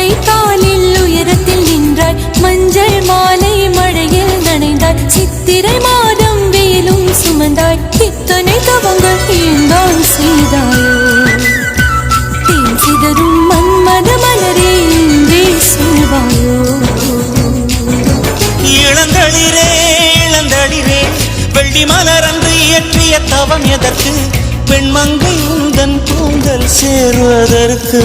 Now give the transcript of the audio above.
முல்லை காலில் உயரத்தில் நின்றாய், மஞ்சள் மாலை மழையில் நனைந்தாய், சித்திரை மாதம் வெயிலும் சுமந்தாய், இத்தனை தவங்கள் ஏந்தான் செய்தாயோ? தேன் சிதறும் மன்மத மலரே இன்றே சொல்வாயோ? இளந்தளிரே இளந்தளிரே, வெள்ளி மலர் அன்று இயற்றிய தவம் எதற்கு? பெண்மங்கை உந்தன் கூந்தல் சேர்வதற்கு.